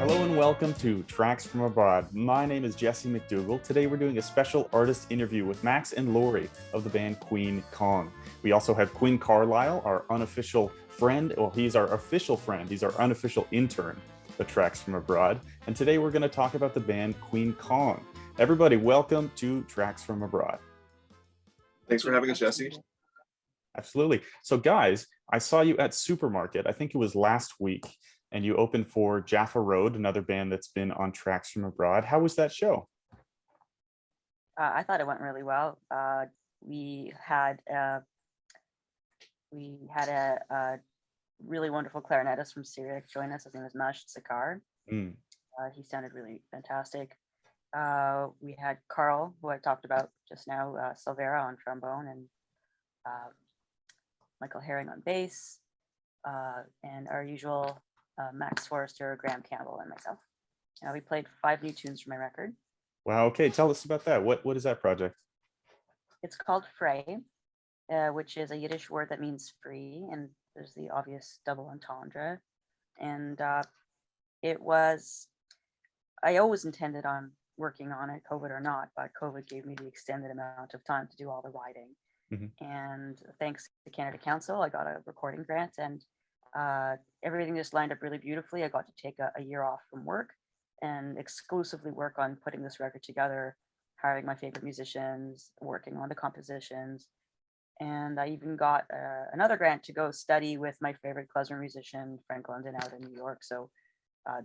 Hello and welcome to Tracks from Abroad. My name is Jesse McDougall. Today we're doing a special artist interview with Max and Lori of the band Queen Kong. We also have Quinn Carlisle, our unofficial friend. Well, he's our official friend. He's our unofficial intern at Tracks from Abroad. And today we're going to talk about the band Queen Kong. Everybody, welcome to Tracks from Abroad. Thanks for having us, Jesse. Absolutely. So guys, I saw you at Supermarket. I think it was last week. And you opened for Jaffa Road, another band that's been on Tracks from Abroad. How was that show? I thought it went really well. We had a really wonderful clarinetist from Syria join us. His name is Majd Sakar. He sounded really fantastic. We had Carl, who I talked about just now, Silvera on trombone, and Michael Herring on bass, and our usual Max Forrester, Graham Campbell, and myself. We played 5 new tunes for my record. Wow. Okay, tell us about that. What is that project? It's called Frey, which is a Yiddish word that means free, and there's the obvious double entendre. And I always intended on working on it, COVID or not, but COVID gave me the extended amount of time to do all the writing. Mm-hmm. And thanks to Canada Council, I got a recording grant, and everything just lined up really beautifully. I got to take a year off from work and exclusively work on putting this record together, hiring my favorite musicians, working on the compositions. And I even got another grant to go study with my favorite Klezmer musician, Frank London, out in New York. So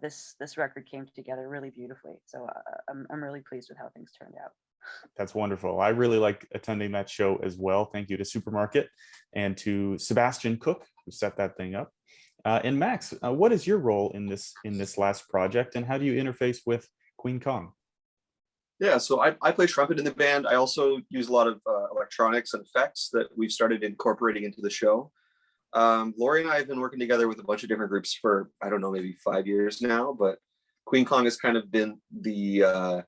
this record came together really beautifully. So I'm really pleased with how things turned out. That's wonderful. I really like attending that show as well. Thank you to Supermarket and to Sebastian Cook, who set that thing up. And Max, what is your role in this last project, and how do you interface with Queen Kong? Yeah, so I play trumpet in the band. I also use a lot of electronics and effects that we've started incorporating into the show. Lori and I have been working together with a bunch of different groups for, I don't know, maybe 5 years now, but Queen Kong has kind of been the,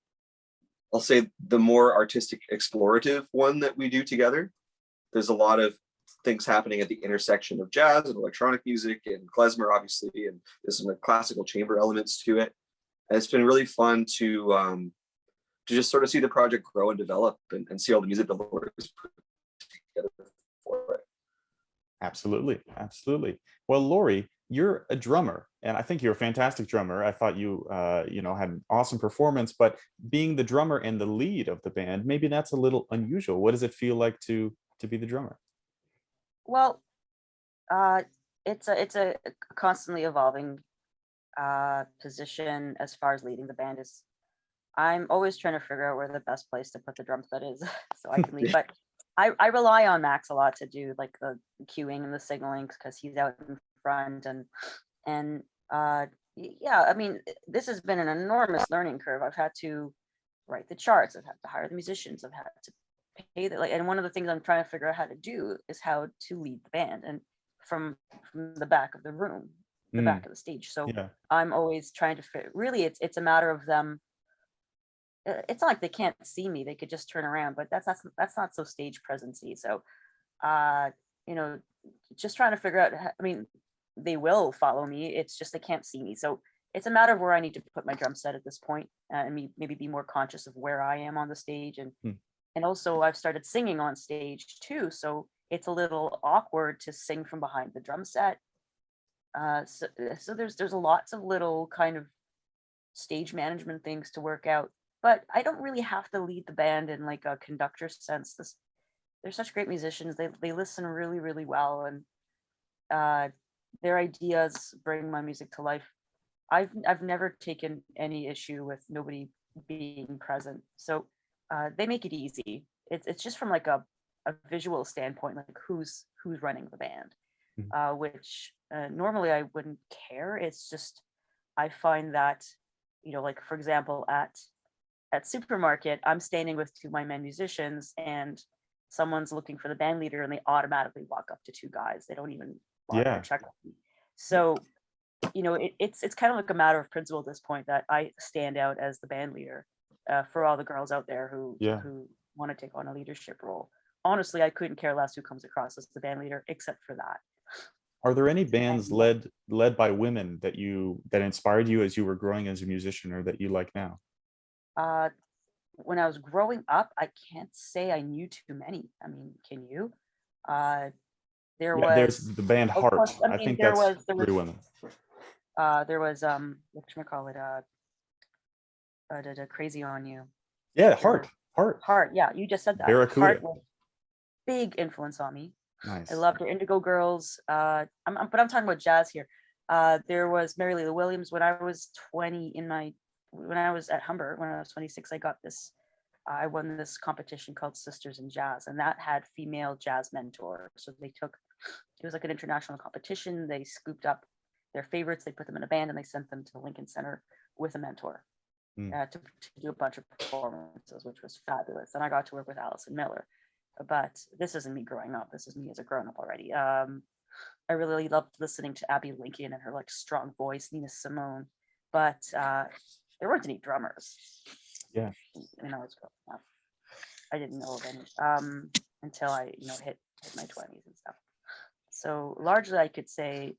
I'll say, the more artistic, explorative one that we do together. There's a lot of things happening at the intersection of jazz and electronic music and klezmer, obviously, and there's some classical chamber elements to it. And it's been really fun to just sort of see the project grow and develop and see all the music that Lori has put together for it. Absolutely. Well, Lori, you're a drummer, and I think you're a fantastic drummer. I thought you had an awesome performance, but being the drummer and the lead of the band, maybe that's a little unusual. What does it feel like to be the drummer? Well, it's a constantly evolving position as far as leading the band is. I'm always trying to figure out where the best place to put the drum set is so I can lead. But I rely on Max a lot to do like the cueing and the signaling because he's out in front and yeah, I mean, this has been an enormous learning curve. I've had to write the charts. I've had to hire the musicians. I've had to pay that. And one of the things I'm trying to figure out how to do is how to lead the band and from the back of the room, the back of the stage. So yeah. I'm always trying to fit. Really, it's a matter of them. It's not like they can't see me; they could just turn around. But that's not so stage presency. So, just trying to figure out. I mean, they will follow me. It's just they can't see me. So it's a matter of where I need to put my drum set at this point, and maybe be more conscious of where I am on the stage. And also I've started singing on stage too. So it's a little awkward to sing from behind the drum set. So there's lots of little kind of stage management things to work out. But I don't really have to lead the band in like a conductor sense. They're such great musicians. They listen really, really well, and their ideas bring my music to life. I've never taken any issue with nobody being present. So they make it easy. It's just from like a visual standpoint, like who's running the band, which normally I wouldn't care. It's just I find that like for example at Supermarket, I'm standing with 2 of my men musicians, and someone's looking for the band leader, and they automatically walk up to 2 guys. They don't even bother to check with me. So it's kind of like a matter of principle at this point that I stand out as the band leader. For all the girls out there who want to take on a leadership role. Honestly, I couldn't care less who comes across as the band leader, except for that. Are there any bands And led by women that inspired you as you were growing as a musician, or that you like now? uh, when I was growing up, I can't say I knew too many. I mean, can you? Uh, there Yeah, there's was, the band of course, Heart. I I mean, think that's there was, three women. whatchamacallit, Crazy on You. Yeah, There was Heart, Heart. Yeah, you just said that. Barracuda. Heart was big influence on me. I Nice. loved her. Indigo Girls. But I'm talking about jazz here. There was Mary Lou Williams. When I was 20 when I was at Humber, when I was 26, I won this competition called Sisters in Jazz, and that had female jazz mentors. So it was like an international competition. They scooped up their favorites, they put them in a band, and they sent them to the Lincoln Center with a mentor to do a bunch of performances, which was fabulous. And I got to work with Allison Miller. But this isn't me growing up. This is me as a grown up already. I really loved listening to Abby Lincoln and her like strong voice, Nina Simone. But there weren't any drummers. Yeah. When I was growing up, I didn't know of any until I hit my 20s and stuff. So largely, I could say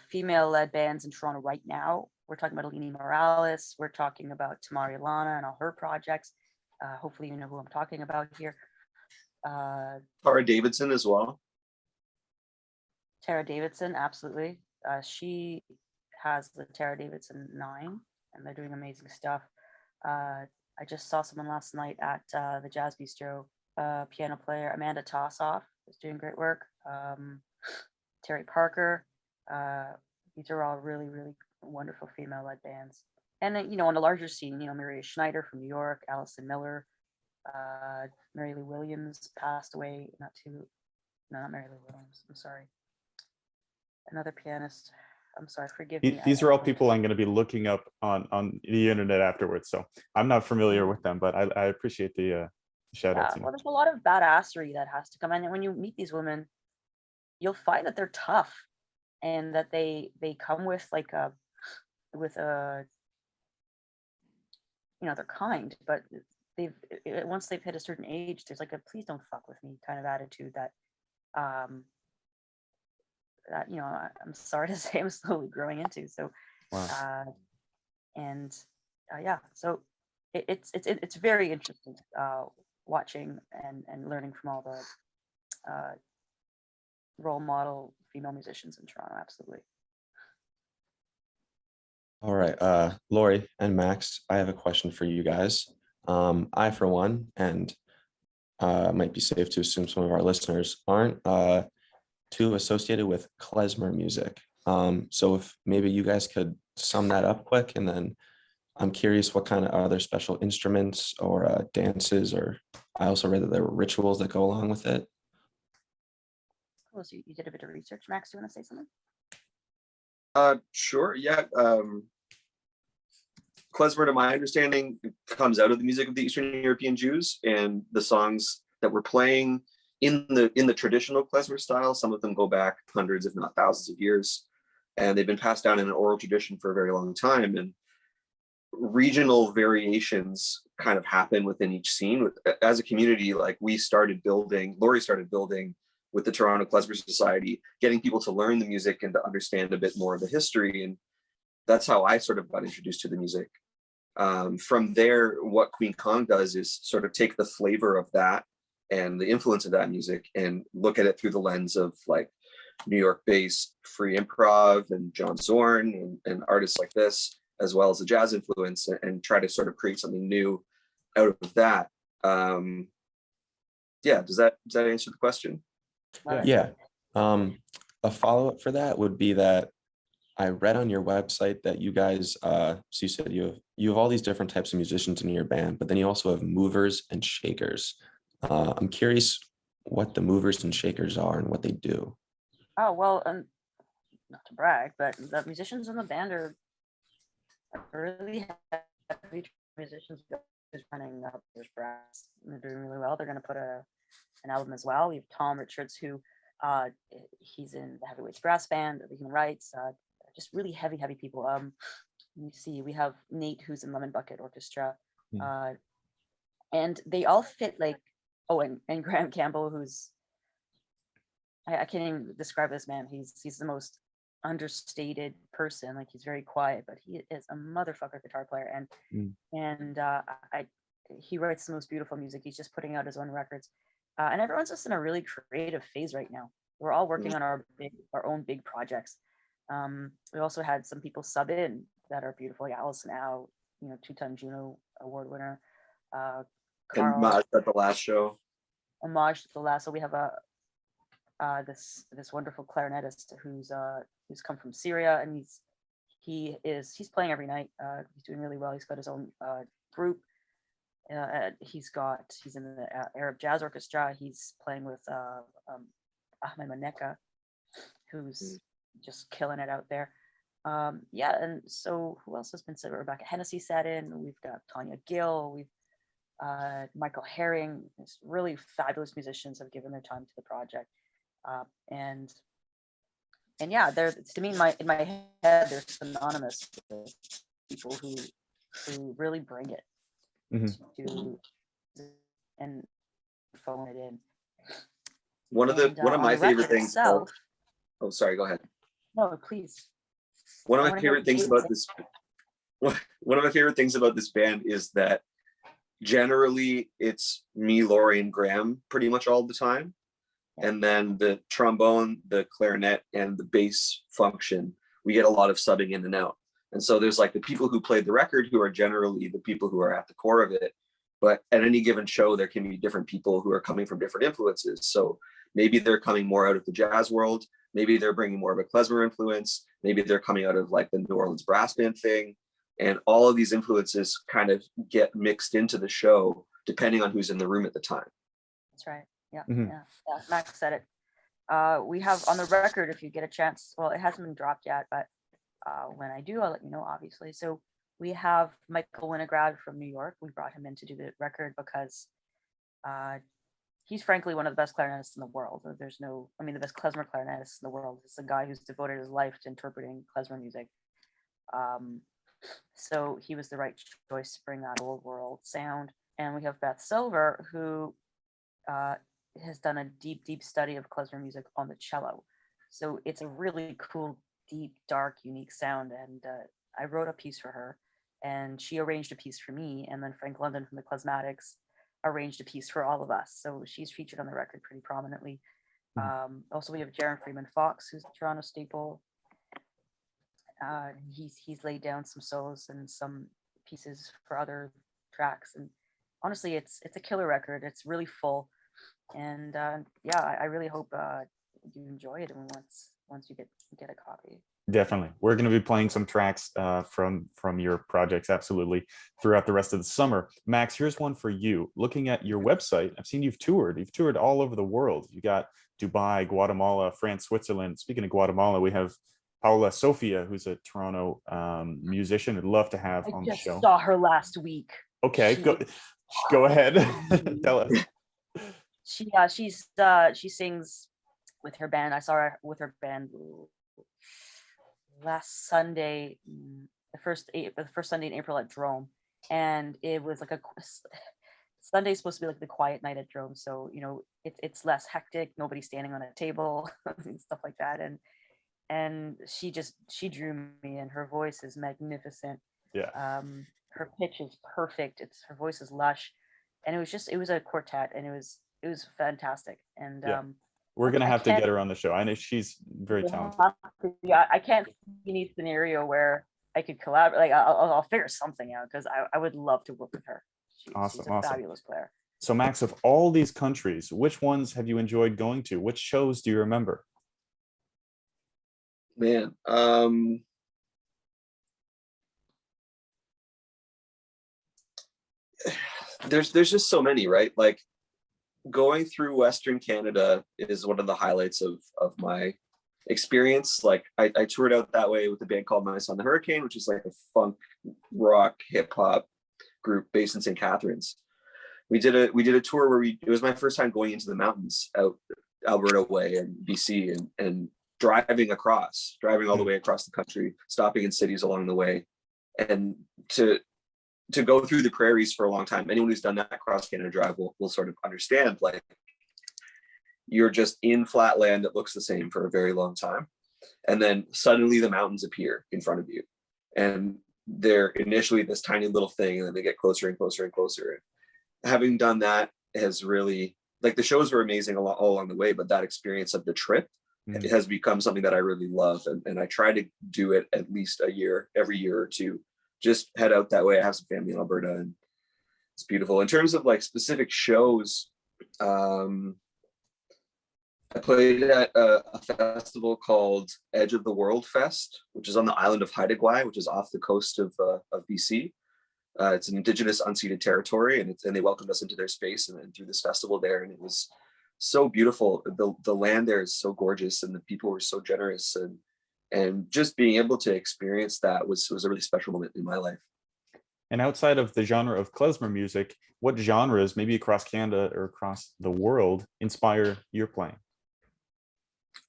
female-led bands in Toronto right now. We're talking about Alini Morales. We're talking about Tamari Lana and all her projects. Hopefully, you know who I'm talking about here. Tara Davidson as well. Tara Davidson, absolutely. She has the Tara Davidson 9, and they're doing amazing stuff. I just saw someone last night at the Jazz Bistro, piano player Amanda Tossoff is doing great work. Terry Parker. These are all really, really wonderful female-led bands. And then, on a larger scene, Maria Schneider from New York, Allison Miller, Mary Lou Williams passed away not Mary Lou Williams. I'm sorry. Another pianist. I'm sorry, forgive me. These are all people I'm going to be looking up on the internet afterwards. So I'm not familiar with them, but I appreciate the shout out. Well, there's a lot of badassery that has to come in. And when you meet these women, you'll find that they're tough and that they come with they're kind, but once they've hit a certain age, there's like a please don't fuck with me kind of attitude that I'm sorry to say I'm slowly growing into. So Wow. So it's very interesting watching and learning from all the role model female musicians in Toronto. Absolutely. All right, Lori and Max, I have a question for you guys. I, for one, and might be safe to assume some of our listeners aren't too associated with klezmer music. So if maybe you guys could sum that up quick, and then I'm curious what kind of other special instruments or dances, or I also read that there were rituals that go along with it. Cool. So you did a bit of research, Max. Do you want to say something? Sure. Yeah. Klezmer, to my understanding, comes out of the music of the Eastern European Jews, and the songs that we're playing in the traditional klezmer style, some of them go back hundreds, if not thousands of years, and they've been passed down in an oral tradition for a very long time. And regional variations kind of happen within each scene. As a community, like Lori started building with the Toronto Klezmer Society, getting people to learn the music and to understand a bit more of the history. And that's how I sort of got introduced to the music. From there, what Queen Kong does is sort of take the flavor of that and the influence of that music and look at it through the lens of like New York-based free improv and John Zorn and artists like this, as well as the jazz influence, and try to sort of create something new out of that. Does that answer the question? Yeah. A follow-up for that would be that I read on your website that you guys, so you said you have all these different types of musicians in your band, but then you also have movers and shakers. I'm curious what the movers and shakers are and what they do. Oh, well, not to brag, but the musicians in the band are really heavy musicians who's running up there's brass. They're doing really well. They're going to put an album as well. We have Tom Richards, who he's in the Heavyweights Brass Band, the Human Rights, just really heavy people. You see, we have Nate, who's in Lemon Bucket Orchestra, and they all fit like, and Graham Campbell, who's I can't even describe this man. He's the most understated person. Like, he's very quiet, but he is a motherfucker guitar player. And I he writes the most beautiful music. He's just putting out his own records, and everyone's just in a really creative phase right now. We're all working on our own big projects. We also had some people sub in that are beautiful, like Allison Au, you know, 2-time Juno Award winner. And Carl, Maj at the last show. homage to the last. So we have this wonderful clarinetist who's come from Syria, and he's playing every night. He's doing really well. He's got his own group. He's in the Arab Jazz Orchestra. He's playing with Ahmed Maneka, who's just killing it out there. Yeah, and so who else has been said? Rebecca Hennessy sat in. We've got Tanya Gill. We've Michael Herring. These really fabulous musicians have given their time to the project, and yeah, they're, to me, in my head, they're synonymous with people who really bring it to and phone it in. One of my favorite things. Itself, oh, sorry. Go ahead. no, please. One of my favorite things about this. One of my favorite things about this band is that generally it's me, Laurie, and Graham pretty much all the time. And then the trombone, the clarinet, and the bass function, we get a lot of subbing in and out. And so there's like the people who played the record who are generally the people who are at the core of it. But at any given show, there can be different people who are coming from different influences. So maybe they're coming more out of the jazz world. Maybe they're bringing more of a klezmer influence. Maybe they're coming out of like the New Orleans brass band thing. And all of these influences kind of get mixed into the show depending on who's in the room at the time. That's right. Yeah, yeah. Max said it. We have on the record, if you get a chance, well, it hasn't been dropped yet, but when I do, I'll let you know, obviously. So we have Michael Winograd from New York. We brought him in to do the record because he's frankly one of the best clarinetists in the world. There's no, I mean, the best klezmer clarinetist in the world. It's a guy who's devoted his life to interpreting klezmer music. So he was the right choice to bring that old world sound. And we have Beth Silver, who has done a deep study of klezmer music on the cello. So it's a really cool, deep, dark, unique sound. And I wrote a piece for her, and she arranged a piece for me. And then Frank London from the Klezmatics arranged a piece for all of us. So she's featured on the record pretty prominently. Also, we have Jaron Freeman Fox, who's a Toronto staple. He's laid down some solos and some pieces for other tracks. And honestly, it's a killer record. It's really full. And yeah, I really hope you enjoy it once you get a copy. Definitely. We're going to be playing some tracks from your projects, absolutely, throughout the rest of the summer. Max, here's one for you. Looking at your website, I've seen you've toured all over the world. You got Dubai, Guatemala, France, Switzerland. Speaking of Guatemala, we have Paula Sofia, who's a Toronto musician. I'd love to have on the show. I saw her last week. Okay, go ahead. Tell us. She sings with her band. I saw her with her band last Sunday, the first Sunday in April at Drome, and it was like Sunday's supposed to be like the quiet night at Drome, so you know it's less hectic. Nobody's standing on a table and stuff like that, and she drew me, and her voice is magnificent. Yeah. Her pitch is perfect. Her voice is lush, and it was a quartet, and it was fantastic. And yeah. We're gonna have to get her on the show. I know she's very talented. Yeah, I can't see any scenario where I could collaborate. Like I'll figure something out because I would love to work with her. She's a fabulous player. So Max, of all these countries, which ones have you enjoyed going to? Which shows do you remember? Man, there's just so many, right? Like going through Western Canada is one of the highlights of my experience. Like I toured out that way with a band called My Son the Hurricane, which is like a funk rock hip hop group based in St. Catharines. We did a tour where it was my first time going into the mountains out Alberta way and BC and driving all the way across the country, stopping in cities along the way, and to go through the prairies for a long time. Anyone who's done that cross Canada drive will sort of understand, like you're just in flat land that looks the same for a very long time. And then suddenly the mountains appear in front of you. And they're initially this tiny little thing, and then they get closer and closer and closer. And having done that has really, like, the shows were amazing all along the way, but that experience of the trip it has become something that I really love. And I try to do it at least every year or two, just head out that way. I have some family in Alberta, and it's beautiful. In terms of like specific shows, I played at a festival called Edge of the World Fest, which is on the island of Haida Gwaii, which is off the coast of BC. It's an Indigenous unceded territory, and they welcomed us into their space and through this festival there, and it was so beautiful. The land there is so gorgeous, and the people were so generous, and just being able to experience that was a really special moment in my life. And outside of the genre of klezmer music, what genres, maybe across Canada or across the world, inspire your playing?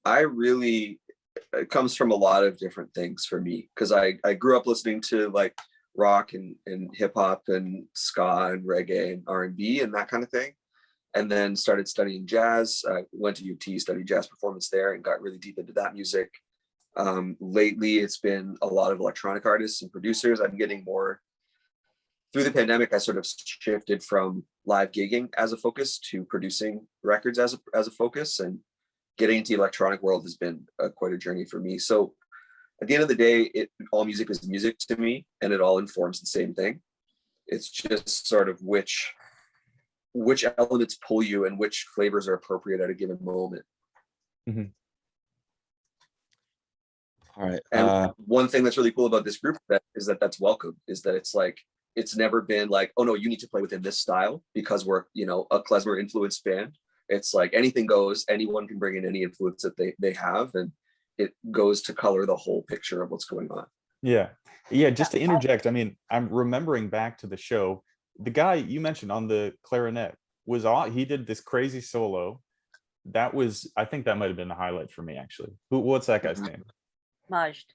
It comes from a lot of different things for me, because I grew up listening to like rock and hip hop and ska and reggae and R&B and that kind of thing, and then started studying jazz. I went to UT, studied jazz performance there, and got really deep into that music. Lately, it's been a lot of electronic artists and producers. I'm getting more through the pandemic. I sort of shifted from live gigging as a focus to producing records as a focus, and getting into the electronic world has been quite a journey for me. So at the end of the day, all music is music to me, and it all informs the same thing. It's just sort of which elements pull you and which flavors are appropriate at a given moment. Mm-hmm. All right. And one thing that's really cool about this group is that that's welcome, is that it's like, it's never been like, oh no, you need to play within this style because we're, a klezmer influenced band. It's like anything goes, anyone can bring in any influence that they have, and it goes to color the whole picture of what's going on. Yeah. Just to interject, I mean, I'm remembering back to the show, the guy you mentioned on the clarinet he did this crazy solo. I think that might have been the highlight for me, actually. What's that guy's name? Majd.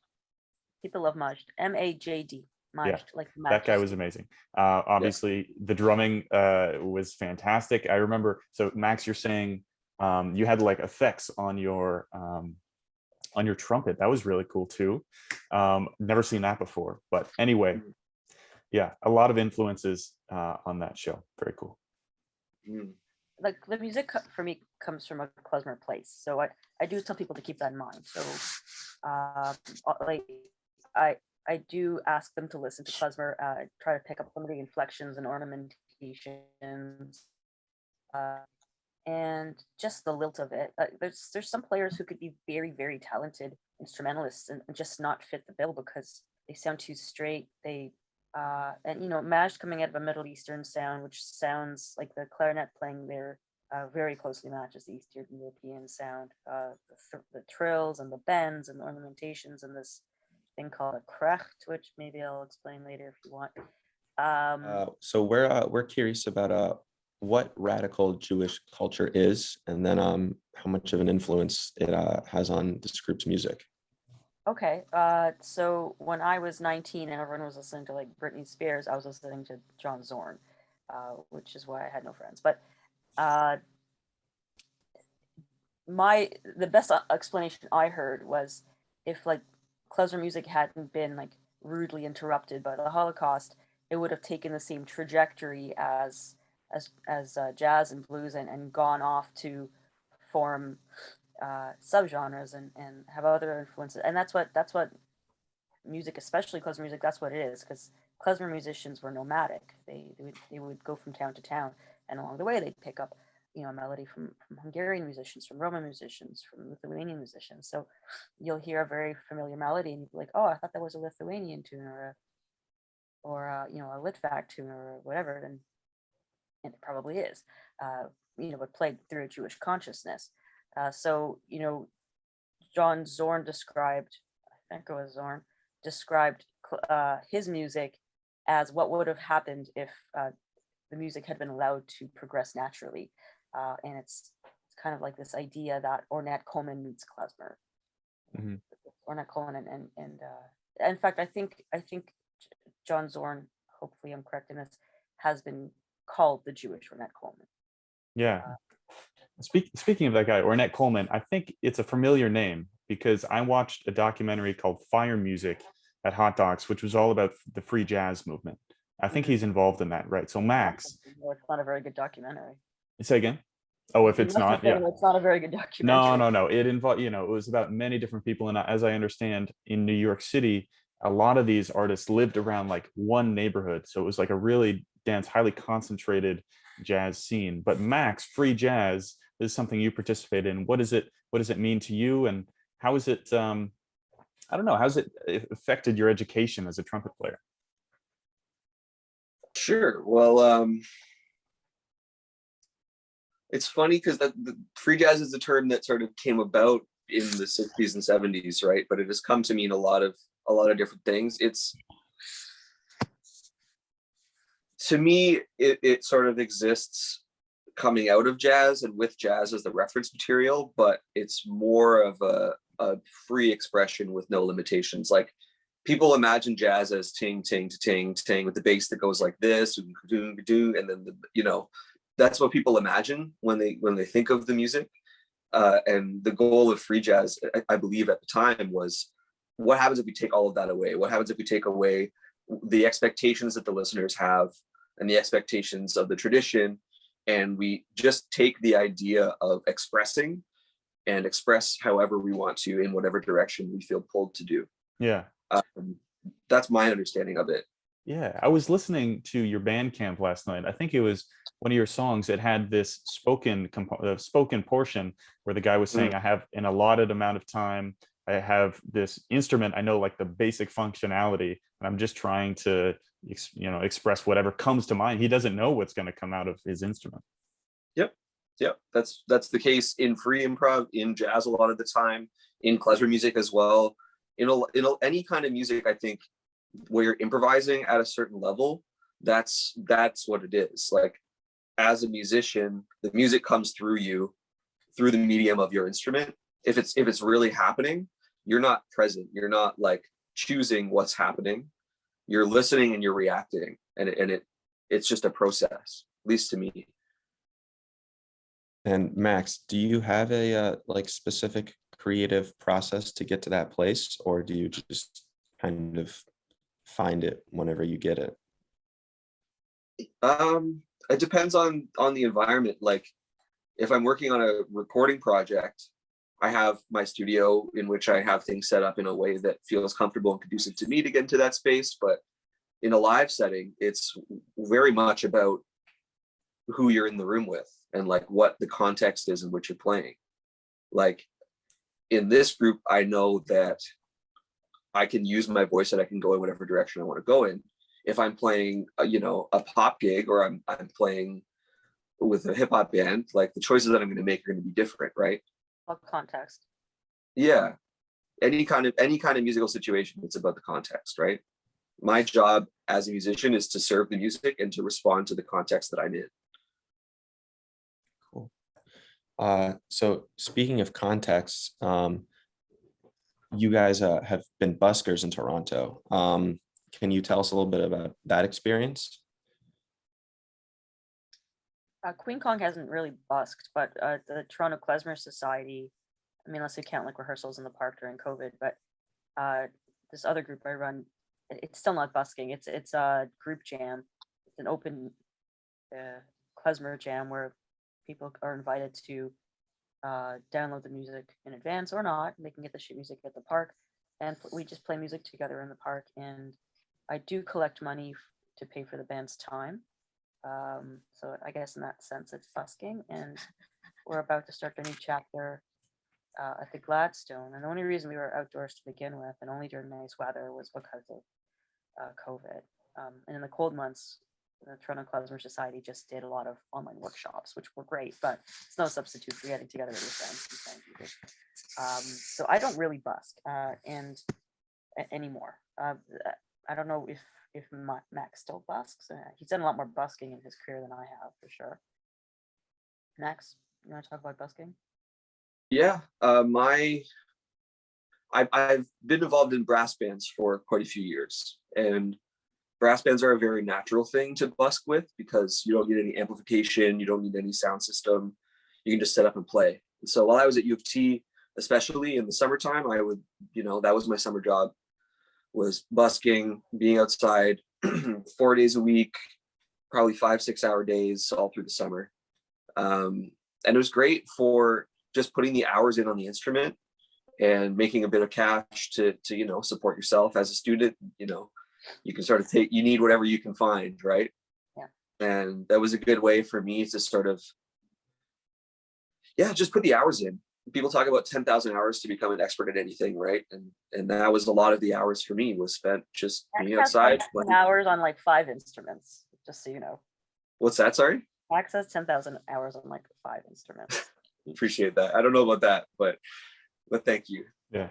People love Majd. Majd. Majd, Yeah, like that guy was amazing. Obviously, the drumming was fantastic. I remember. So, Max, you're saying you had like effects on your trumpet. That was really cool too. Never seen that before. But anyway, yeah, a lot of influences on that show. Very cool. Like the music for me comes from a klezmer place, so I do tell people to keep that in mind. So, like I do ask them to listen to klezmer, try to pick up some of the inflections and ornamentations, and just the lilt of it. There's some players who could be very, very talented instrumentalists and just not fit the bill because they sound too straight. Majd coming out of a Middle Eastern sound, which sounds like the clarinet playing there very closely matches the Eastern European sound. The trills and the bends and the ornamentations and this thing called a krecht, which maybe I'll explain later if you want. So we're curious about what radical Jewish culture is, and then how much of an influence it has on this group's music. Okay, so when I was 19 and everyone was listening to like Britney Spears, I was listening to John Zorn, which is why I had no friends. But the best explanation I heard was if like klezmer music hadn't been like rudely interrupted by the Holocaust, it would have taken the same trajectory as jazz and blues and gone off to form subgenres and have other influences. And that's what music, especially klezmer music, that's what it is, because klezmer musicians were nomadic. They would go from town to town, and along the way they'd pick up a melody from Hungarian musicians, from Roman musicians, from Lithuanian musicians. So you'll hear a very familiar melody and you'll be like, oh, I thought that was a Lithuanian tune or a Litvak tune or whatever, and it probably is, but played through a Jewish consciousness. So John Zorn described, I think it was Zorn, described his music as what would have happened if the music had been allowed to progress naturally. And it's kind of like this idea that Ornette Coleman meets klezmer. Mm-hmm. Ornette Coleman and in fact, I think John Zorn, hopefully I'm correct in this, has been called the Jewish Ornette Coleman. Yeah. Speaking of that guy, Ornette Coleman, I think it's a familiar name because I watched a documentary called Fire Music at Hot Docs, which was all about the free jazz movement. I think he's involved in that, right? So Max, Well, it's not a very good documentary. say again. Oh, if You it's must be not, yeah. saying it's not a very good No, documentary. no. It involved, it was about many different people. And as I understand, in New York City, a lot of these artists lived around like one neighborhood. So it was like a really dense, highly concentrated jazz scene. But Max, free jazz is something you participate in. What does it mean to you? And how is it, I don't know, how's it affected your education as a trumpet player? Sure. Well, it's funny because the free jazz is a term that sort of came about in the 60s and 70s, right? But it has come to mean a lot of different things. To me, it sort of exists coming out of jazz and with jazz as the reference material, but it's more of a free expression with no limitations. Like, people imagine jazz as ting, ting, ting, ting with the bass that goes like this, and then that's what people imagine when they think of the music. And the goal of free jazz, I believe at the time, was what happens if we take all of that away? What happens if we take away the expectations that the listeners have and the expectations of the tradition, and we just take the idea of expressing and express however we want to in whatever direction we feel pulled to do. Yeah. That's my understanding of it. Yeah, I was listening to your Bandcamp last night. I think it was one of your songs. It had this spoken portion where the guy was saying, "I have an allotted amount of time. I have this instrument. I know like the basic functionality, and I'm just trying to, express whatever comes to mind." He doesn't know what's going to come out of his instrument. Yep. That's the case in free improv, in jazz a lot of the time, in klezmer music as well. Any kind of music, I think, where you're improvising at a certain level, that's what it is. Like, as a musician, the music comes through you through the medium of your instrument. If it's really happening, you're not present. You're not like choosing what's happening. You're listening and you're reacting, and it's just a process, at least to me. And Max, do you have a like specific creative process to get to that place, or do you just kind of find it whenever you get it? It depends on the environment. Like, if I'm working on a recording project, I have my studio in which I have things set up in a way that feels comfortable and conducive to me to get into that space. But in a live setting, it's very much about who you're in the room with and like what the context is in which you're playing. Like, in this group, I know that I can use my voice and I can go in whatever direction I want to go in. If I'm playing, a pop gig, or I'm playing with a hip hop band, like, the choices that I'm going to make are going to be different, right? What context? Yeah, any kind of musical situation, it's about the context, right? My job as a musician is to serve the music and to respond to the context that I'm in. Cool. So speaking of context, you guys have been buskers in Toronto. Can you tell us a little bit about that experience? Queen Kong hasn't really busked, but the Toronto Klezmer Society, I mean, unless you count like rehearsals in the park during COVID, but this other group I run, it's still not busking. It's a group jam. It's an open Klezmer jam where people are invited to download the music in advance or not. They can get the sheet music at the park, and we just play music together in the park. And I do collect money to pay for the band's time. So I guess in that sense, it's busking, and we're about to start a new chapter at the Gladstone. And the only reason we were outdoors to begin with, and only during nice weather, was because of COVID. And in the cold months, the Toronto Klezmer Society just did a lot of online workshops, which were great, but it's no substitute for getting together with your friends and playing music. So I don't really busk and anymore. I don't know if Max still busks. He's done a lot more busking in his career than I have, for sure. Max, you want to talk about busking? Yeah, I've been involved in brass bands for quite a few years, and brass bands are a very natural thing to busk with because you don't need any amplification, you don't need any sound system. you can just set up and play. And so while I was at U of T, especially in the summertime, I would, that was my summer job, was busking, being outside 4 days a week, probably 5-6 hour days all through the summer. And it was great for just putting the hours in on the instrument and making a bit of cash to support yourself as a student. You can sort of you need whatever you can find, right? Yeah. And that was a good way for me to sort of, just put the hours in. People talk about 10,000 hours to become an expert at anything, right? And that was a lot of the hours for me, was spent just being outside. 10,000 hours on like 5 instruments, just so you know. What's that? Sorry? Max has 10,000 hours on like 5 instruments. Appreciate that. I don't know about that, but thank you. Yeah.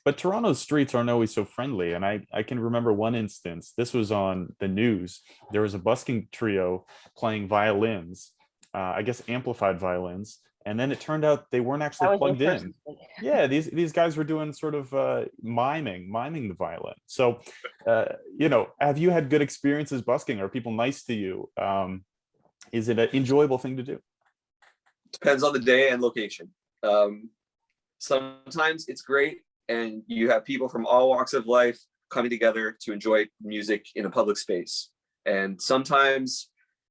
But Toronto's streets aren't always so friendly. And I can remember one instance. This was on the news. There was a busking trio playing violins, I guess amplified violins. And then it turned out they weren't actually plugged in. Yeah, these guys were doing sort of miming the violin. So, have you had good experiences busking? Are people nice to you? Is it an enjoyable thing to do? Depends on the day and location. Sometimes it's great, and you have people from all walks of life coming together to enjoy music in a public space. And sometimes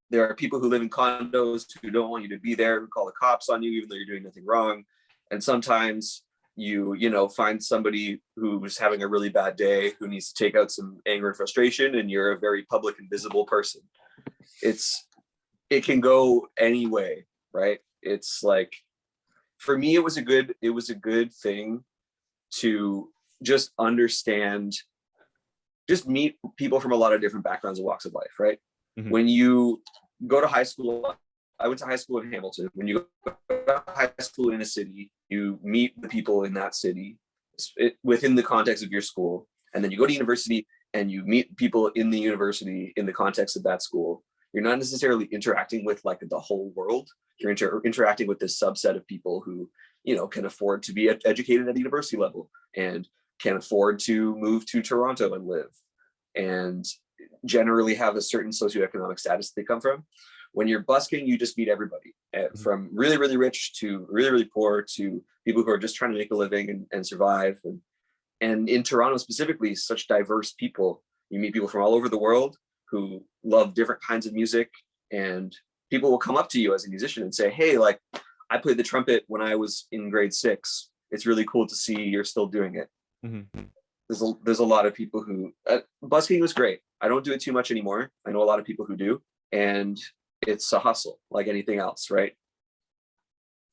there are people who live in condos who don't want you to be there, who call the cops on you, even though you're doing nothing wrong. And sometimes you find somebody who's having a really bad day, who needs to take out some anger and frustration, and you're a very public and visible person. It can go any way, right? It's like, for me, it was a good thing to just understand, just meet people from a lot of different backgrounds and walks of life, right? Mm-hmm. When you go to high school, I went to high school in Hamilton. When you go to high school in a city, you meet the people in that city within the context of your school. And then you go to university and you meet people in the university in the context of that school. You're not necessarily interacting with like the whole world. You're interacting with this subset of people who, can afford to be educated at the university level and can afford to move to Toronto and live, and generally have a certain socioeconomic status they come from. When you're busking, you just meet everybody, from really, really rich to really, really poor, to people who are just trying to make a living and survive. And in Toronto specifically, such diverse people. You meet people from all over the world who love different kinds of music, and people will come up to you as a musician and say, hey, like, I played the trumpet when I was in grade 6. It's really cool to see you're still doing it. Mm-hmm. There's a lot of people who, busking was great. I don't do it too much anymore. I know a lot of people who do, and it's a hustle like anything else, right?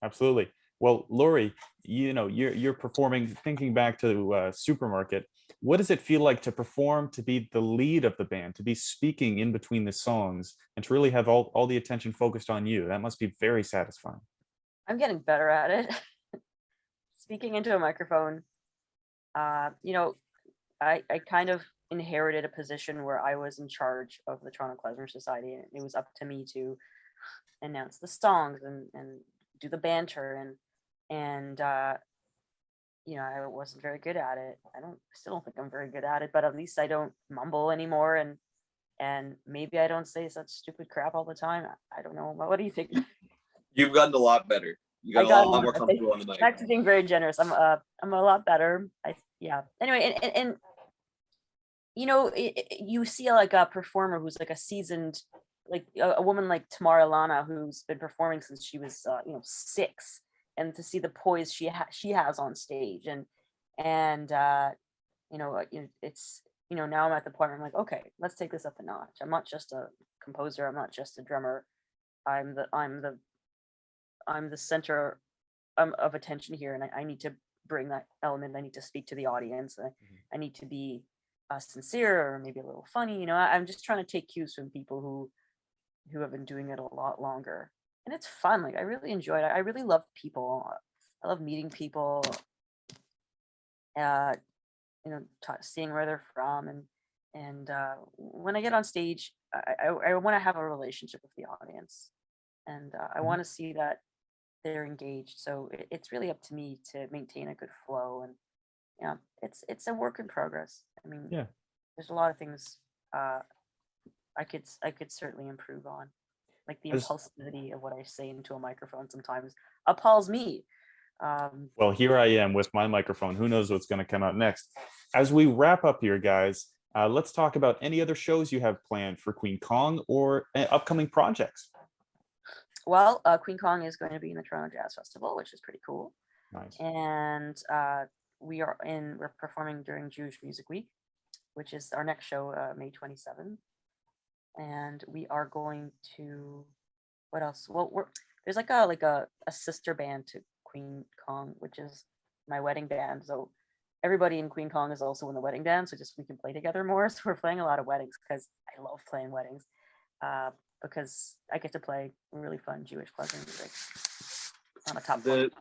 Absolutely. Well, Laurie, you're performing, thinking back to Supermarket. What does it feel like to perform, to be the lead of the band, to be speaking in between the songs, and to really have all the attention focused on you? That must be very satisfying. I'm getting better at it. Speaking into a microphone, I kind of inherited a position where I was in charge of the Toronto Klezmer Society, and it was up to me to announce the songs and do the banter, and I wasn't very good at it. I still don't think I'm very good at it, but at least I don't mumble anymore, and maybe I don't say such stupid crap all the time. I don't know. What do you think? You've gotten a lot better. You got a lot more comfortable on the mic. Max is being very generous. I'm a lot better. Anyway, and you see like a performer who's like a seasoned, like a woman like Tamara Lana, who's been performing since she was 6, and to see the poise she has on stage, and it's now I'm at the point where I'm like, okay, let's take this up a notch. I'm not just a composer. I'm not just a drummer. I'm the center of attention here, and I need to bring that element. I need to speak to the audience. I need to be sincere, or maybe a little funny. I'm just trying to take cues from people who have been doing it a lot longer, and it's fun. Like, I really enjoy it. I really love people. I love meeting people. Seeing where they're from, and when I get on stage, I want to have a relationship with the audience, and I want to see that they're engaged. So it's really up to me to maintain a good flow, and it's a work in progress. I mean, there's a lot of things I could certainly improve on. Like the I just- impulsivity of what I say into a microphone sometimes appalls me. Well, here I am with my microphone. Who knows what's going to come out next? As we wrap up here, guys, let's talk about any other shows you have planned for Queen Kong or upcoming projects. Well, Queen Kong is going to be in the Toronto Jazz Festival, which is pretty cool. Nice. And we're performing during Jewish Music Week, which is our next show, May 27th. And we are going to, what else? Well, there's like a sister band to Queen Kong, which is my wedding band. So everybody in Queen Kong is also in the wedding band, so just we can play together more. So we're playing a lot of weddings because I love playing weddings, because I get to play really fun Jewish Klezmer music on a top 40.